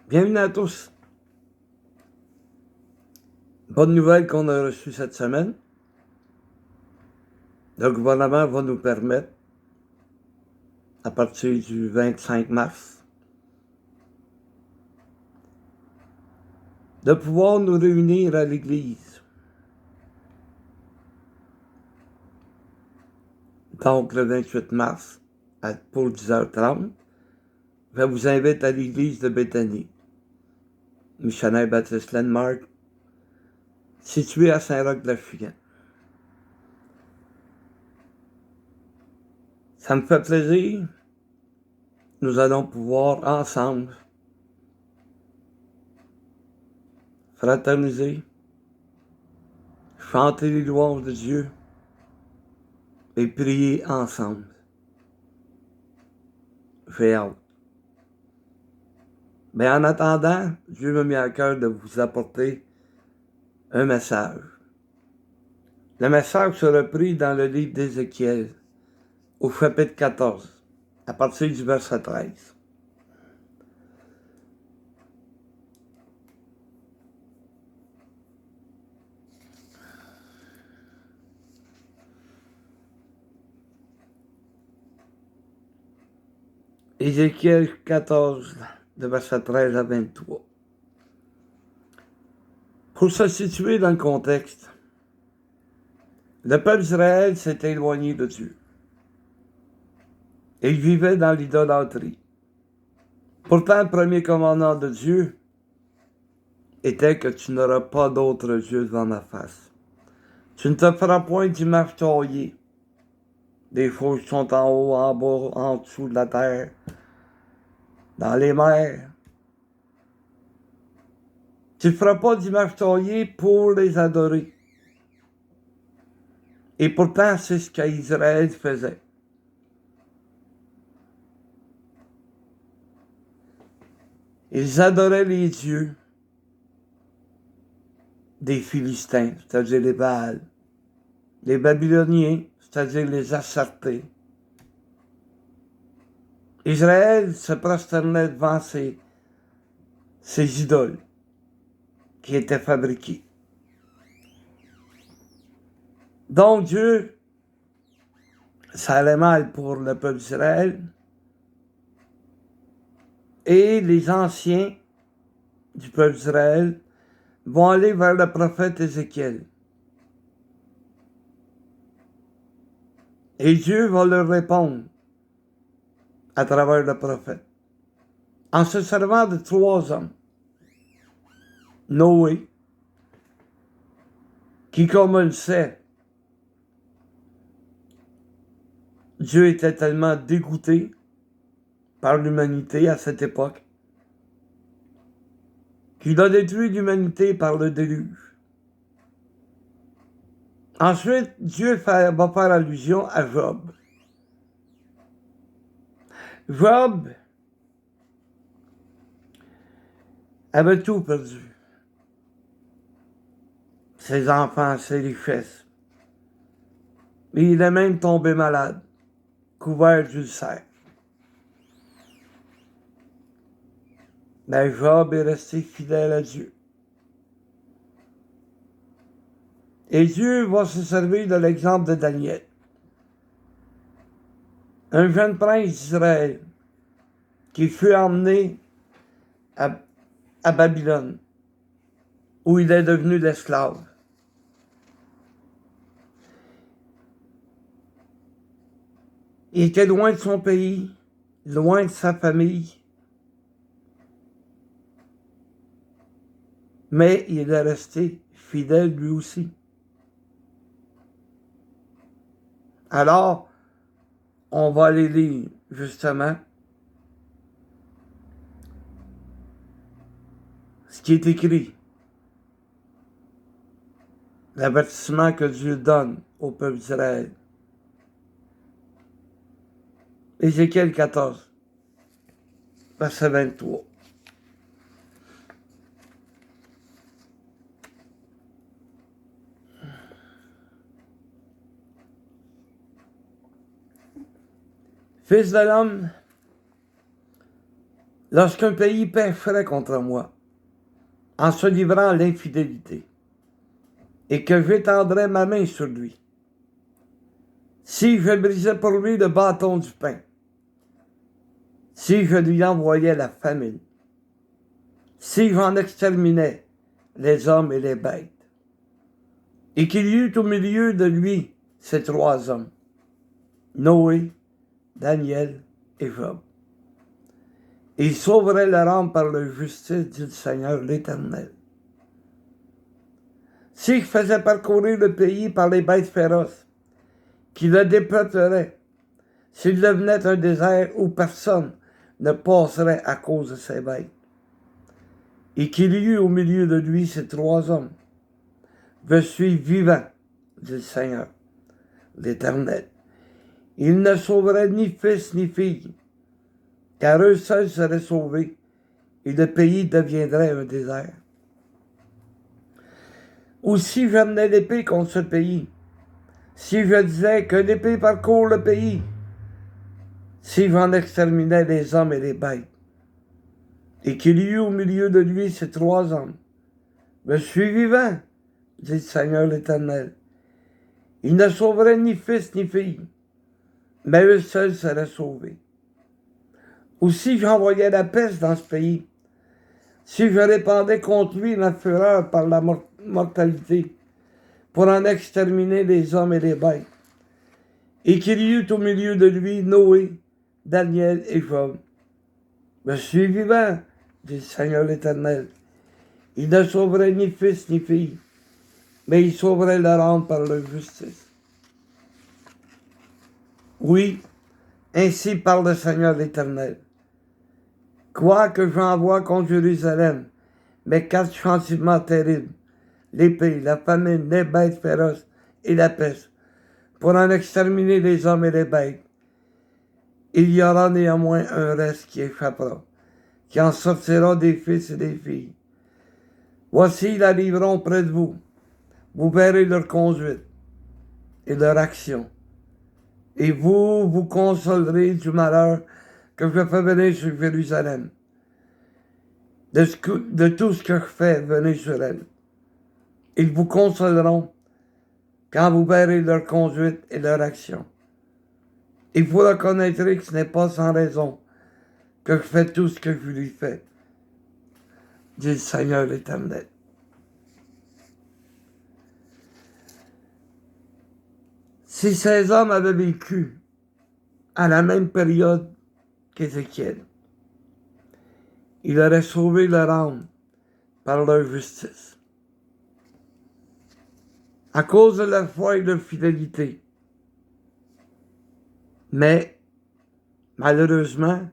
Bienvenue à tous. Bonne nouvelle qu'on a reçue cette semaine. Le gouvernement va nous permettre, à partir du 25 mars, de pouvoir nous réunir à l'église. Donc, le 28 mars, pour 10h30, je vous invite à l'église de Béthanie, missionnaire Baptiste Landmark, située à Saint-Roch-de-la-Fuyenne. Ça me fait plaisir. Nous allons pouvoir ensemble fraterniser, chanter les louanges de Dieu et prier ensemble. J'ai hâte. Mais en attendant, Dieu m'a mis à cœur de vous apporter un message. Le message sera pris dans le livre d'Ézéchiel, au chapitre 14, à partir du verset 13. Ézéchiel 14, de verset 13 à 23. Pour se situer dans le contexte, le peuple d'Israël s'est éloigné de Dieu. Et il vivait dans l'idolâtrie. Pourtant, le premier commandement de Dieu était que tu n'auras pas d'autre Dieu devant ma face. Tu ne te feras point d'image taillée, des choses qui sont en haut, en bas, en dessous de la terre, dans les mers. Tu ne feras pas d'image taillée pour les adorer. Et pourtant, c'est ce qu'Israël faisait. Ils adoraient les dieux des Philistins, c'est-à-dire les Baals, les Babyloniens, c'est-à-dire les Astartés. Israël se prosternait devant ces idoles qui étaient fabriquées. Donc Dieu, ça allait mal pour le peuple d'Israël. Et les anciens du peuple d'Israël vont aller vers le prophète Ézéchiel. Et Dieu va leur répondre à travers le prophète, en se servant de 3 hommes. Noé, qui, comme on le sait, Dieu était tellement dégoûté par l'humanité à cette époque, qu'il a détruit l'humanité par le déluge. Ensuite, Dieu va faire allusion à Job. Job avait tout perdu. Ses enfants, ses richesses. Et il est même tombé malade, couvert d'ulcères. Mais Job est resté fidèle à Dieu. Et Dieu va se servir de l'exemple de Daniel, un jeune prince d'Israël qui fut emmené à Babylone, où il est devenu l'esclave. Il était loin de son pays, loin de sa famille, mais il est resté fidèle lui aussi. Alors, on va aller lire justement ce qui est écrit, l'avertissement que Dieu donne au peuple d'Israël. Ézéchiel 14, verset 23. Fils de l'homme, lorsqu'un pays pécherait contre moi, en se livrant à l'infidélité, et que j'étendrais ma main sur lui, si je brisais pour lui le bâton du pain, si je lui envoyais la famine, si j'en exterminais les hommes et les bêtes, et qu'il y eut au milieu de lui ces trois hommes, Noé, Daniel et Job. Il sauverait leur âme par la justice du Seigneur l'Éternel. Si je faisais parcourir le pays par les bêtes féroces, qui le dépeuperaient, s'il devenait un désert où personne ne passerait à cause de ces bêtes, et qu'il y eut au milieu de lui ces trois hommes, je suis vivant, dit le Seigneur, l'Éternel. Il ne sauverait ni fils ni fille, car eux seuls seraient sauvés, et le pays deviendrait un désert. Ou si j'amenais l'épée contre ce pays, si je disais que l'épée parcourt le pays, si j'en exterminais les hommes et les bêtes, et qu'il y eut au milieu de lui ces trois hommes, je suis vivant, dit le Seigneur l'Éternel. Il ne sauverait ni fils ni fille, mais eux seuls seraient sauvés. Ou si j'envoyais la peste dans ce pays, si je répandais contre lui ma fureur par la mortalité, pour en exterminer les hommes et les bêtes, et qu'il y eut au milieu de lui Noé, Daniel et Job. Je suis vivant, dit le Seigneur l'Éternel. Il ne sauverait ni fils ni fille, mais il sauverait leur âme par la justice. Oui, ainsi parle le Seigneur l'Éternel. Quoique j'envoie contre Jérusalem mes quatre châtiments terribles, l'épée, la famine, les bêtes féroces et la peste, pour en exterminer les hommes et les bêtes, il y aura néanmoins un reste qui échappera, qui en sortira des fils et des filles. Voici, ils arriveront près de vous. Vous verrez leur conduite et leur action. Et vous vous consolerez du malheur que je fais venir sur Jérusalem, de tout ce que je fais venir sur elle. Ils vous consoleront quand vous verrez leur conduite et leur action. Et vous reconnaîtrez que ce n'est pas sans raison que je fais tout ce que je lui fais, dit le Seigneur l'Éternel. Si ces hommes avaient vécu à la même période qu'Ézéchiel, il aurait sauvé leur âme par leur justice. À cause de leur foi et de leur fidélité. Mais, malheureusement,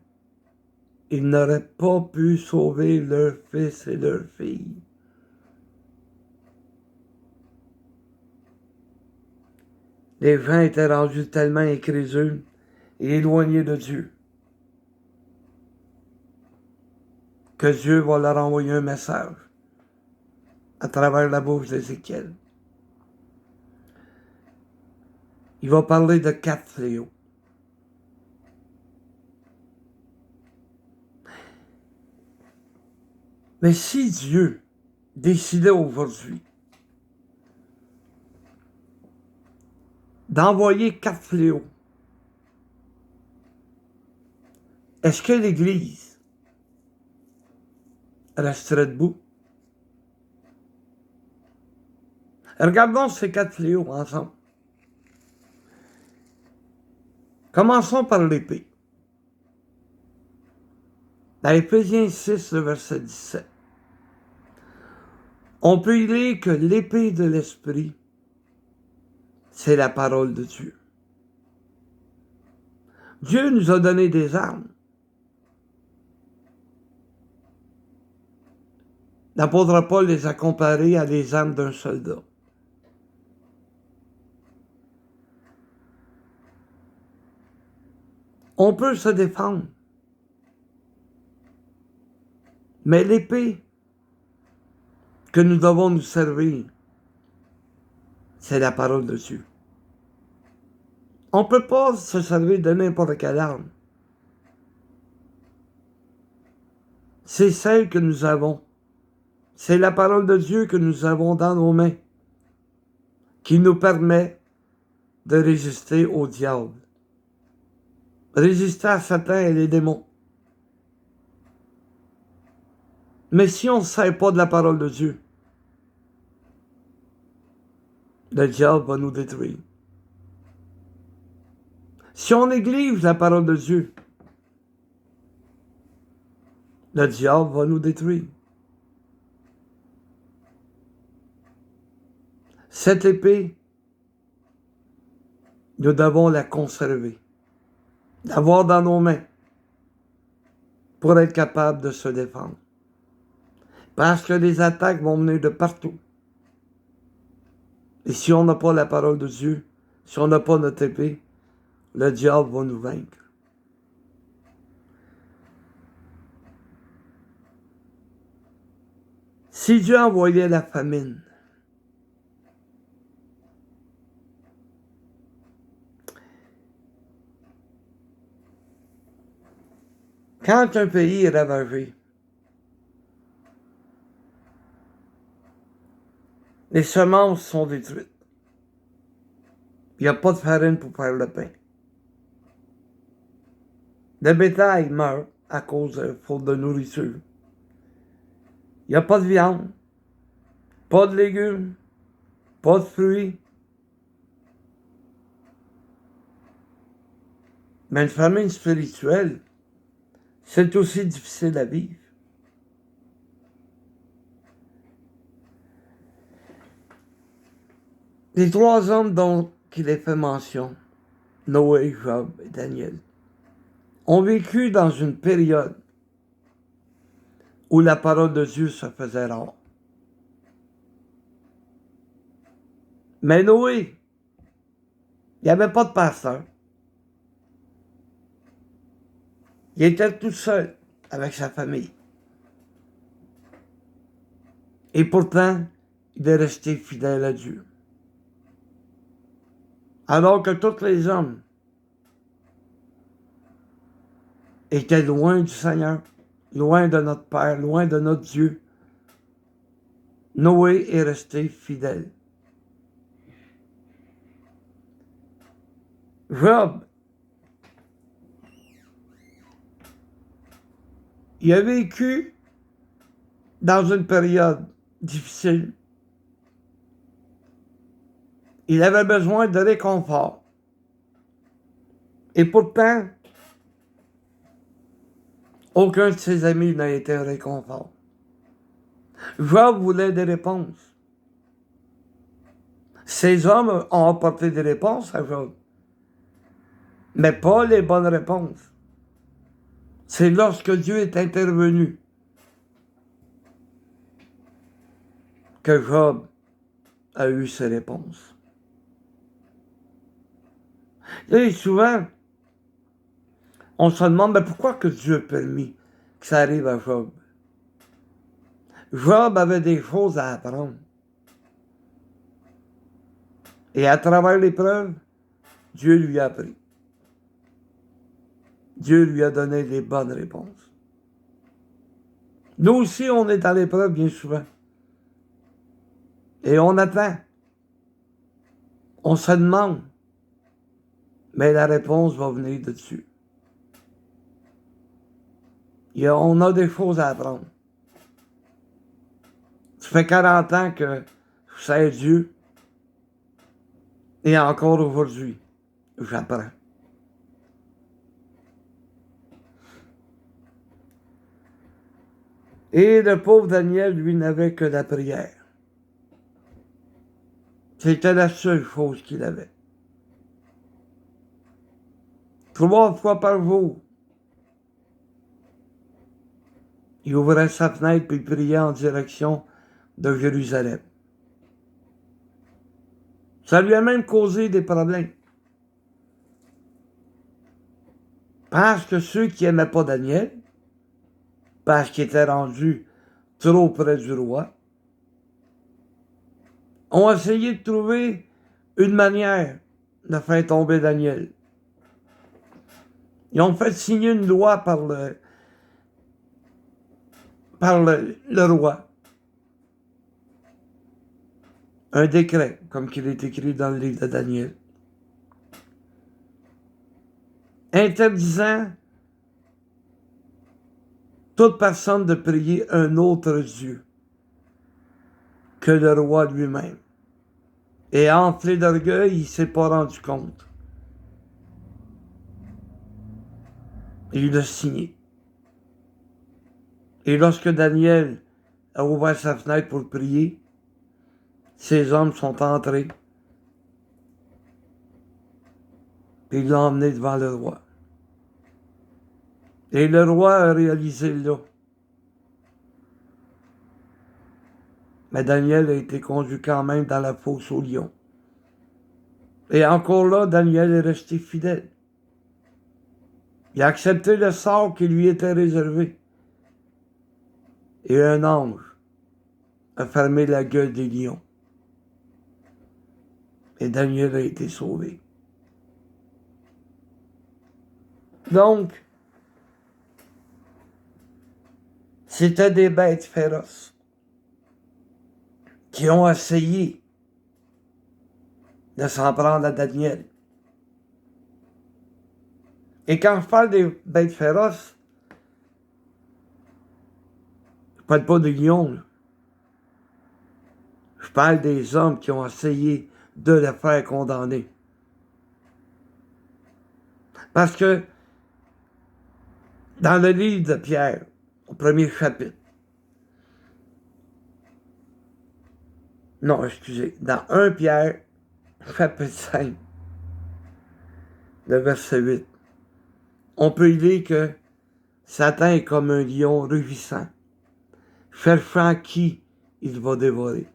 ils n'auraient pas pu sauver leurs fils et leurs filles. Les gens étaient rendus tellement incrédules et éloignés de Dieu que Dieu va leur envoyer un message à travers la bouche d'Ézéchiel. Il va parler de 4 fléaux. Mais si Dieu décidait aujourd'hui d'envoyer 4 fléaux, est-ce que l'Église resterait debout? Regardons ces 4 fléaux ensemble. Commençons par l'épée. Dans Éphésiens 6, le verset 17, on peut y lire que l'épée de l'Esprit, c'est la parole de Dieu. Dieu nous a donné des armes. L'apôtre Paul les a comparées à des armes d'un soldat. On peut se défendre. Mais l'épée que nous devons nous servir, c'est la parole de Dieu. On ne peut pas se servir de n'importe quelle arme. c'est celle que nous avons. C'est la parole de Dieu que nous avons dans nos mains qui nous permet de résister au diable. Résister à Satan et les démons. Mais si on ne sert pas de la parole de Dieu, le diable va nous détruire. Si on néglige la parole de Dieu, le diable va nous détruire. Cette épée, nous devons la conserver, l'avoir dans nos mains pour être capable de se défendre. Parce que les attaques vont venir de partout. Et si on n'a pas la parole de Dieu, si on n'a pas notre épée, le diable va nous vaincre. Si Dieu envoyait la famine, quand un pays est ravagé, les semences sont détruites. Il n'y a pas de farine pour faire le pain. Le bétail meurt à cause de faute de nourriture. Il n'y a pas de viande, pas de légumes, pas de fruits. Mais une famine spirituelle, c'est aussi difficile à vivre. Les trois hommes dont il est fait mention, Noé, Job et Daniel, ont vécu dans une période où la parole de Dieu se faisait rare. Mais Noé, il n'y avait pas de pasteur. Il était tout seul avec sa famille. Et pourtant, il est resté fidèle à Dieu. Alors que tous les hommes étaient loin du Seigneur, loin de notre Père, loin de notre Dieu, Noé est resté fidèle. Job, il a vécu dans une période difficile. Il avait besoin de réconfort. Et pourtant, aucun de ses amis n'a été un réconfort. Job voulait des réponses. Ces hommes ont apporté des réponses à Job, mais pas les bonnes réponses. C'est lorsque Dieu est intervenu que Job a eu ses réponses. Et souvent, on se demande, mais pourquoi que Dieu a permis que ça arrive à Job? Job avait des choses à apprendre. Et à travers l'épreuve, Dieu lui a appris. Dieu lui a donné les bonnes réponses. Nous aussi, on est à l'épreuve bien souvent. Et on attend. On se demande. Mais la réponse va venir de Dieu. On a des choses à apprendre. Ça fait 40 ans que je sais Dieu. Et encore aujourd'hui, j'apprends. Et le pauvre Daniel, lui, n'avait que la prière. C'était la seule chose qu'il avait. 3 fois par jour, il ouvrait sa fenêtre et il priait en direction de Jérusalem. Ça lui a même causé des problèmes. Parce que ceux qui n'aimaient pas Daniel, parce qu'il était rendu trop près du roi, ont essayé de trouver une manière de faire tomber Daniel. Ils ont fait signer une loi par par le roi. Un décret, comme il est écrit dans le livre de Daniel, interdisant toute personne de prier un autre Dieu que le roi lui-même. Et enflé d'orgueil, il ne s'est pas rendu compte. Il l'a signé. Et lorsque Daniel a ouvert sa fenêtre pour prier, ces hommes sont entrés. Et ils l'ont emmené devant le roi. Et le roi a réalisé là. Mais Daniel a été conduit quand même dans la fosse aux lions. Et encore là, Daniel est resté fidèle. Il a accepté le sort qui lui était réservé. Et un ange a fermé la gueule des lions. Et Daniel a été sauvé. Donc, c'était des bêtes féroces qui ont essayé de s'en prendre à Daniel. Et quand je parle des bêtes féroces, je ne parle pas des lions. Je parle des hommes qui ont essayé de le faire condamner. Parce que dans le livre de Pierre, au premier chapitre, non, excusez, dans 1 Pierre, chapitre 5, le verset 8, on peut lire que Satan est comme un lion rugissant, cherchant qui il va dévorer.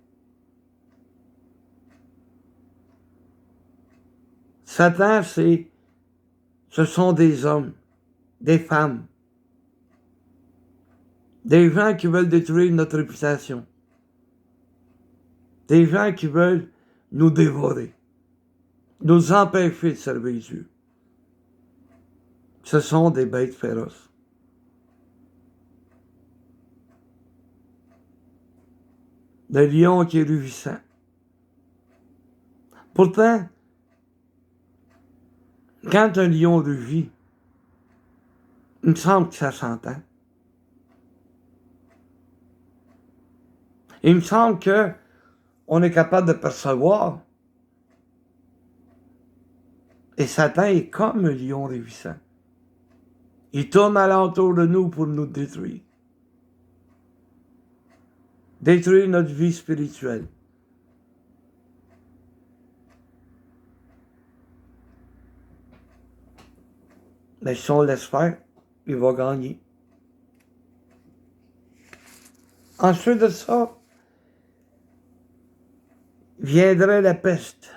Satan, ce sont des hommes, des femmes, des gens qui veulent détruire notre réputation, des gens qui veulent nous dévorer, nous empêcher de servir Dieu. Ce sont des bêtes féroces. Le lion qui est rugissant. Pourtant, quand un lion rugit, il me semble que ça s'entend. Il me semble qu'on est capable de percevoir. Et Satan est comme un lion rugissant. Il tourne alentour de nous pour nous détruire. Détruire notre vie spirituelle. Mais si on laisse faire, il va gagner. Ensuite de ça, viendrait la peste.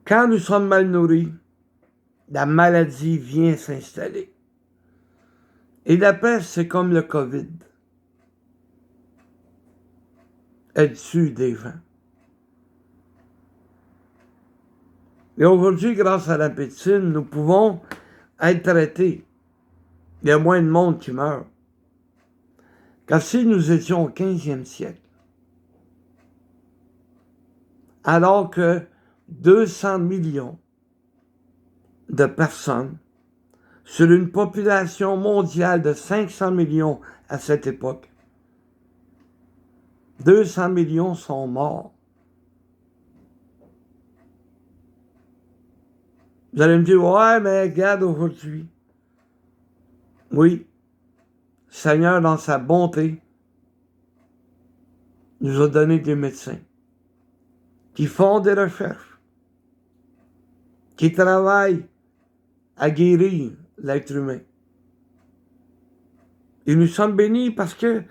Quand nous sommes mal nourris, la maladie vient s'installer. Et la peste, c'est comme le COVID. Elle tue des gens. Et aujourd'hui, grâce à la médecine, nous pouvons être traités. Il y a moins de monde qui meurt. Car si nous étions au 15e siècle, alors que 200 millions de personnes sur une population mondiale de 500 millions à cette époque, 200 millions sont morts. Vous allez me dire, ouais, mais regarde aujourd'hui. Oui, Seigneur, dans sa bonté, nous a donné des médecins qui font des recherches, qui travaillent à guérir l'être humain. Et nous sommes bénis parce que,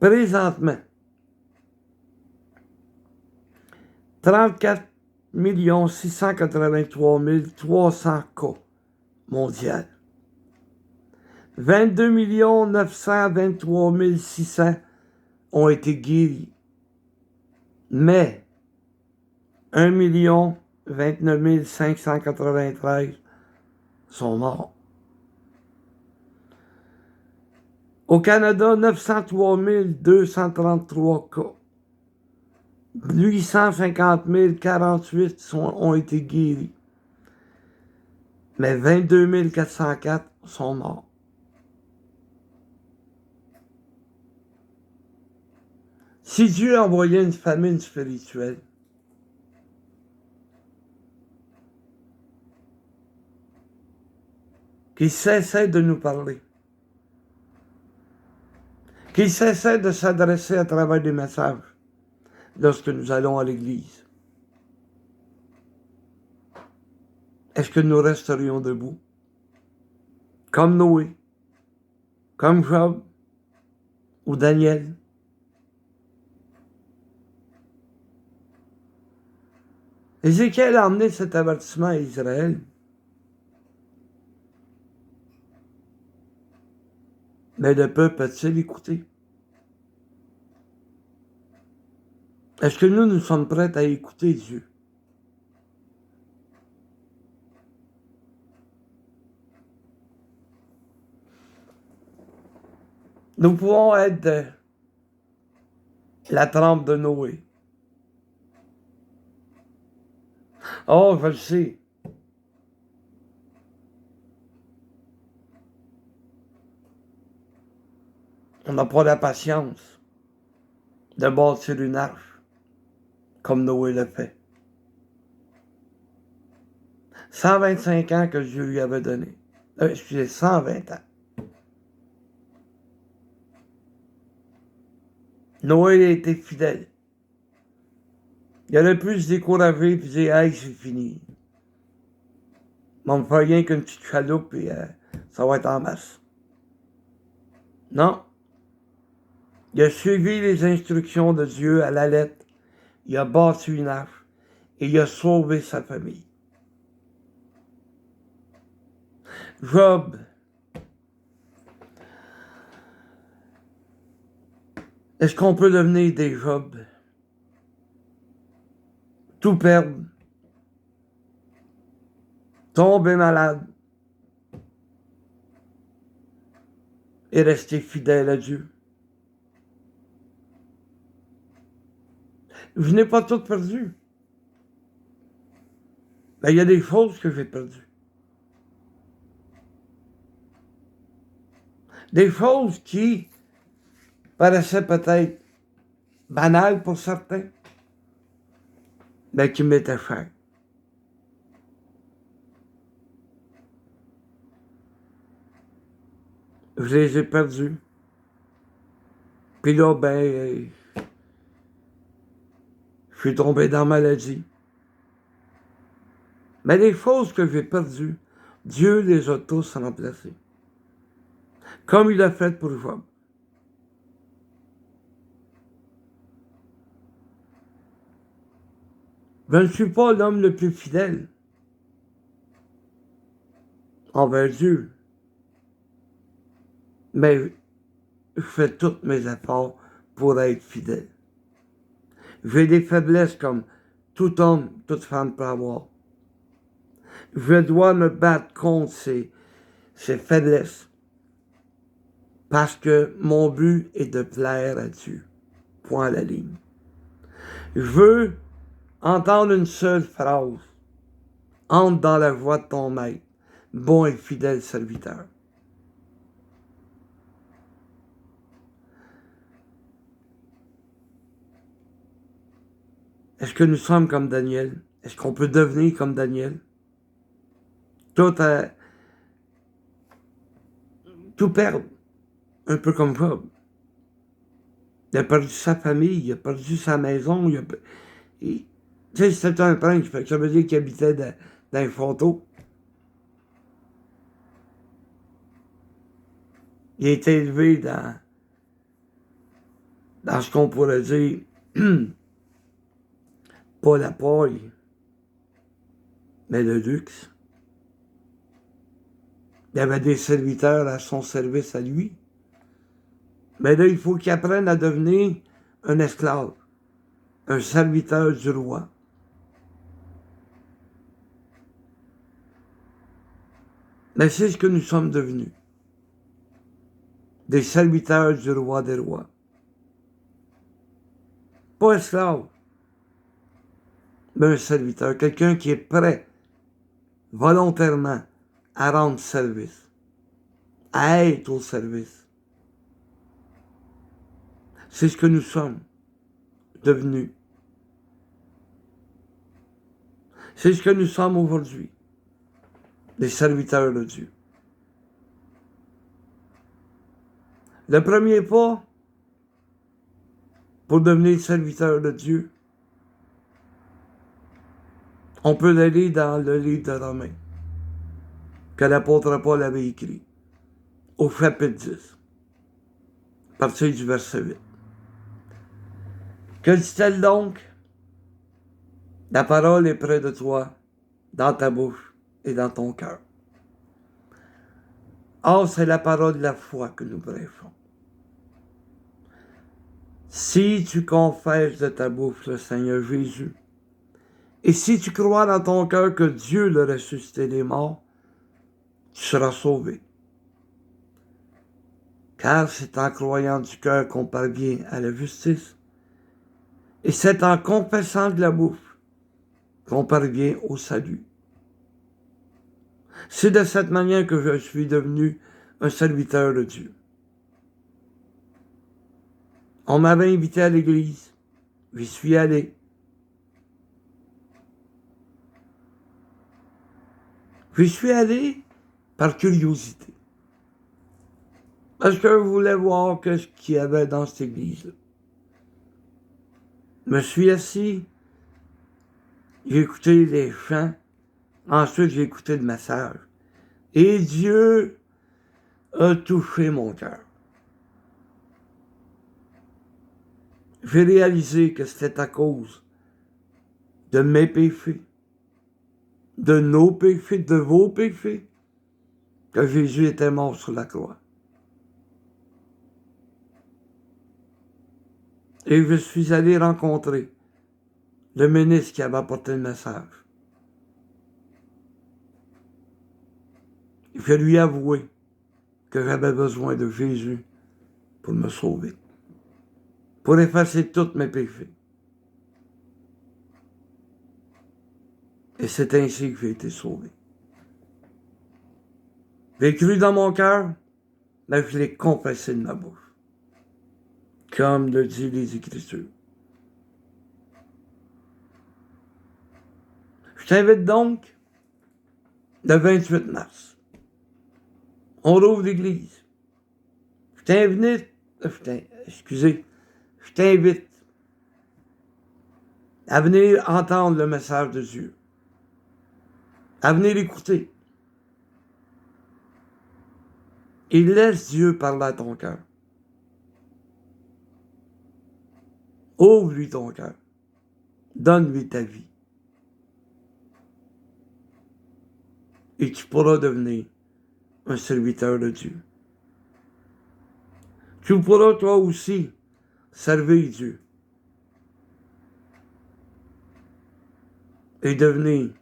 présentement, 34 683 300 cas mondiaux. 22 923 600 ont été guéris. Mais 1 29 593 sont morts. Au Canada, 903 233 cas. 850 048 ont été guéris. Mais 22 404 sont morts. Si Dieu envoyait une famine spirituelle, qu'il cessait de nous parler, qu'il cessait de s'adresser à travers des messages lorsque nous allons à l'église, est-ce que nous resterions debout? Comme Noé, comme Job ou Daniel? Ézéchiel a emmené cet avertissement à Israël. Mais le peuple a-t-il écouté? Est-ce que nous sommes prêts à écouter Dieu? Nous pouvons être de la trempe de Noé. Oh, je le sais. On n'a pas la patience de bâtir une arche comme Noé le fait. 125 ans que Dieu lui avait donné. Excusez, 120 ans. Noé a été fidèle. Il aurait pu se décourager et dire « Hey, c'est fini. On ne fait rien qu'une petite chaloupe et ça va être en masse. » Non. Il a suivi les instructions de Dieu à la lettre. Il a bâti une arche et il a sauvé sa famille. Job. Est-ce qu'on peut devenir des Job? Tout perdre. Tomber malade. Et rester fidèle à Dieu. Je n'ai pas tout perdu. Mais il y a des choses que j'ai perdues. Des choses qui paraissaient peut-être banales pour certains, mais qui m'étaient chères. Je les ai perdues. Puis là, je suis tombé dans la maladie. Mais les choses que j'ai perdues, Dieu les a tous remplacées. Comme il a fait pour Job. Je ne suis pas l'homme le plus fidèle envers Dieu. Mais je fais tous mes efforts pour être fidèle. J'ai des faiblesses comme tout homme, toute femme peut avoir. Je dois me battre contre ces faiblesses. Parce que mon but est de plaire à Dieu. Point à la ligne. Je veux entendre une seule phrase. Entre dans la voie de ton maître, bon et fidèle serviteur. Est-ce que nous sommes comme Daniel? Est-ce qu'on peut devenir comme Daniel? Tout perdre. Un peu comme Job. Il a perdu sa famille, il a perdu sa maison, tu sais, c'était un prince, ça veut dire qu'il habitait dans un château. Il a été élevé dans ce qu'on pourrait dire, pas la paille, mais le luxe. Il y avait des serviteurs à son service à lui. Mais là, il faut qu'il apprenne à devenir un esclave, un serviteur du roi. Mais c'est ce que nous sommes devenus. Des serviteurs du roi des rois. Pas esclave, mais un serviteur, quelqu'un qui est prêt volontairement à rendre service, à être au service. C'est ce que nous sommes devenus. C'est ce que nous sommes aujourd'hui, des serviteurs de Dieu. Le premier pas pour devenir serviteur de Dieu, on peut l'aller dans le livre de Romains, que l'apôtre Paul avait écrit, au chapitre 10, à partir du verset 8. Que dit-elle donc? La parole est près de toi, dans ta bouche et dans ton cœur. Or, c'est la parole de la foi que nous prêchons. Si tu confesses de ta bouche le Seigneur Jésus, et si tu crois dans ton cœur que Dieu l'a ressuscité des morts, tu seras sauvé. Car c'est en croyant du cœur qu'on parvient à la justice, et c'est en confessant de la bouche qu'on parvient au salut. C'est de cette manière que je suis devenu un serviteur de Dieu. On m'avait invité à l'église, j'y suis allé. J'y suis allé par curiosité. Parce que je voulais voir ce qu'il y avait dans cette église-là. Je me suis assis, j'ai écouté les chants, ensuite j'ai écouté le message. Et Dieu a touché mon cœur. J'ai réalisé que c'était à cause de mes péchés, de nos péchés, de vos péchés, que Jésus était mort sur la croix. Et je suis allé rencontrer le ministre qui avait apporté le message. Je lui ai avoué que j'avais besoin de Jésus pour me sauver, pour effacer tous mes péchés. Et c'est ainsi que j'ai été sauvé. J'ai cru dans mon cœur, mais je l'ai confessé de ma bouche, comme le dit les Écritures. Je t'invite donc, le 28 mars, on rouvre l'église. Je t'invite à venir entendre le message de Dieu, à venir écouter. Et laisse Dieu parler à ton cœur. Ouvre-lui ton cœur. Donne-lui ta vie. Et tu pourras devenir un serviteur de Dieu. Tu pourras toi aussi servir Dieu. Et devenir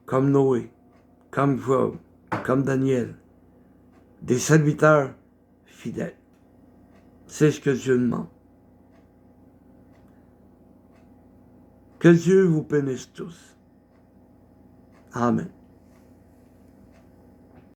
comme Noé, comme Job, comme Daniel, des serviteurs fidèles. C'est ce que Dieu demande. Que Dieu vous bénisse tous. Amen.